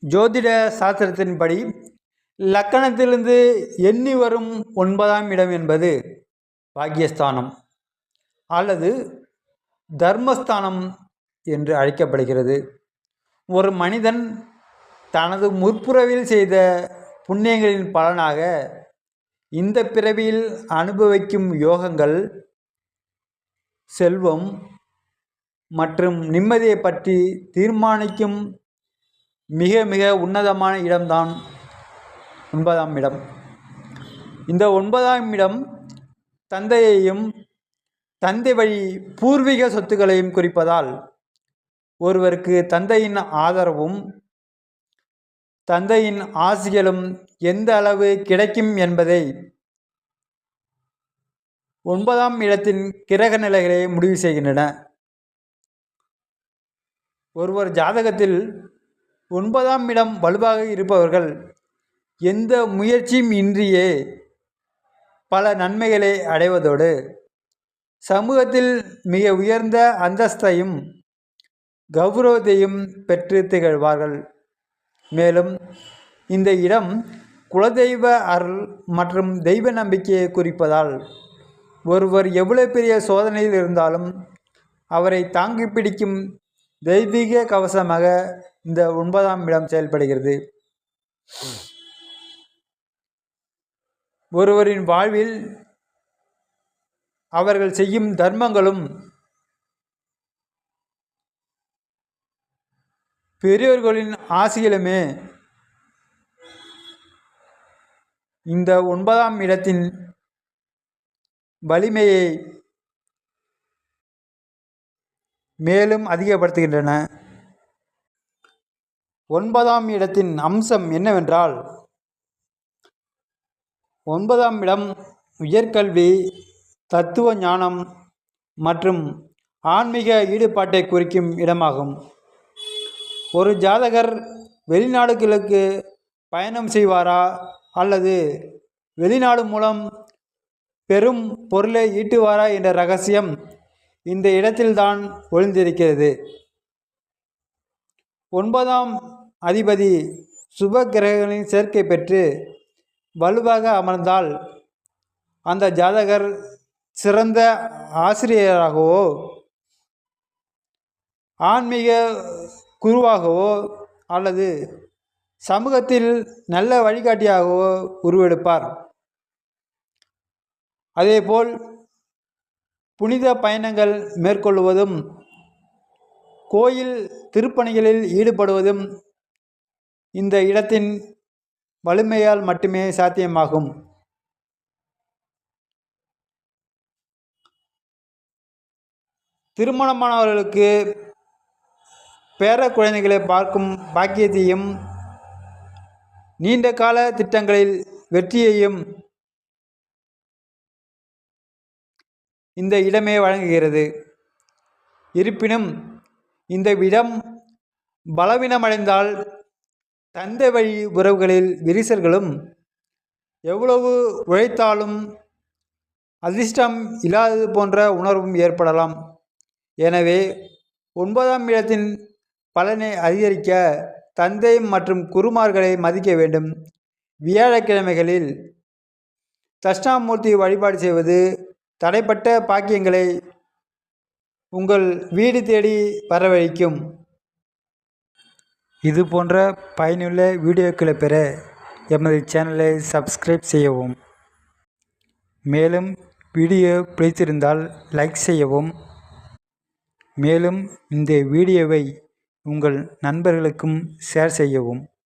ஜோதிட சாஸ்திரத்தின்படி லக்கணத்திலிருந்து எண்ணி வரும் 9ஆம் இடம் என்பது பாக்கியஸ்தானம் அல்லது தர்மஸ்தானம் என்று அழைக்கப்படுகிறது. ஒரு மனிதன் தனது முற்புறவில் செய்த புண்ணியங்களின் பலனாக இந்த பிறவியில் அனுபவிக்கும் யோகங்கள், செல்வம் மற்றும் நிம்மதியை பற்றி தீர்மானிக்கும் மிக மிக உன்னதமான இடம்தான் 9ஆம் இடம். இந்த 9ஆம் இடம் தந்தையையும் தந்தை வழி பூர்வீக சொத்துக்களையும் குறிப்பதால் ஒருவருக்கு தந்தையின் ஆதரவும் தந்தையின் ஆசிகளும் எந்த அளவு கிடைக்கும் என்பதை 9ஆம் இடத்தின் கிரக நிலைகளே முடிவு செய்கின்றன. ஒருவர் ஜாதகத்தில் 9ஆம் இடம் வலுவாக இருப்பவர்கள் எந்த முயற்சியும் இன்றியே பல நன்மைகளை அடைவதோடு சமூகத்தில் மிக உயர்ந்த அந்தஸ்தையும் கௌரவத்தையும் பெற்று திகழ்வார்கள். மேலும் இந்த இடம் குலதெய்வ அருள் மற்றும் தெய்வ நம்பிக்கையை குறிப்பதால் ஒருவர் எவ்வளவு பெரிய சோதனையில் இருந்தாலும் அவரை தாங்கி பிடிக்கும் தெய்வீக கவசமாக இந்த 9ஆம் இடம் செயல்படுகிறது. ஒருவரின் வாழ்வில் அவர்கள் செய்யும் தர்மங்களும் பெரியோர்களின் ஆசிகளுமே இந்த 9ஆம் இடத்தின் வலிமையை மேலும் அதிகப்படுத்துகின்றன. 9ஆம் இடத்தின் அம்சம் என்னவென்றால், 9ஆம் இடம் உயர்கல்வி, தத்துவ ஞானம் மற்றும் ஆன்மீக ஈடுபாட்டை குறிக்கும் இடமாகும். ஒரு ஜாதகர் வெளிநாடுகளுக்கு பயணம் செய்வாரா அல்லது வெளிநாடு மூலம் பெரும் பொருளை ஈட்டுவாரா என்ற ரகசியம் இந்த இடத்தில்தான் ஒளிந்திருக்கிறது. 9ஆம் அதிபதி சுப கிரகங்களின் சேர்க்கை பெற்று வலுவாக அமர்ந்தால் அந்த ஜாதகர் சிறந்த ஆசிரியராகவோ ஆன்மீக குருவாகவோ அல்லது சமூகத்தில் நல்ல வழிகாட்டியாகவோ உருவெடுப்பார். அதேபோல் புனித பயணங்கள் மேற்கொள்வதும் கோயில் திருப்பணிகளில் ஈடுபடுவதும் இந்த இடத்தின் வலிமையால் மட்டுமே சாத்தியமாகும். திருமணமானவர்களுக்கு பேர குழந்தைகளை பார்க்கும் பாக்கியத்தையும் நீண்ட கால திட்டங்களில் வெற்றியையும் இந்த இடமே வழங்குகிறது. இருப்பினும் இந்த இடம் பலவீனமடைந்தால் தந்தை வழி உறவுகளில் விரிசல்களும் எவ்வளவு உழைத்தாலும் அதிர்ஷ்டம் இல்லாதது போன்ற உணர்வும் ஏற்படலாம். எனவே 9ஆம் இடத்தின் பலனை அதிகரிக்க தந்தை மற்றும் குருமார்களை மதிக்க வேண்டும். வியாழக்கிழமைகளில் தட்சிணாமூர்த்தி வழிபாடு செய்வது தடைப்பட்ட பாக்கியங்களை உங்கள் வீடு தேடி வரவழைக்கும். இது போன்ற பயனுள்ள வீடியோக்களை பெற எமது சேனலை சப்ஸ்கிரைப் செய்யவும். மேலும் வீடியோ பிடித்திருந்தால் லைக் செய்யவும். மேலும் இந்த வீடியோவை உங்கள் நண்பர்களுக்கும் ஷேர் செய்யவும்.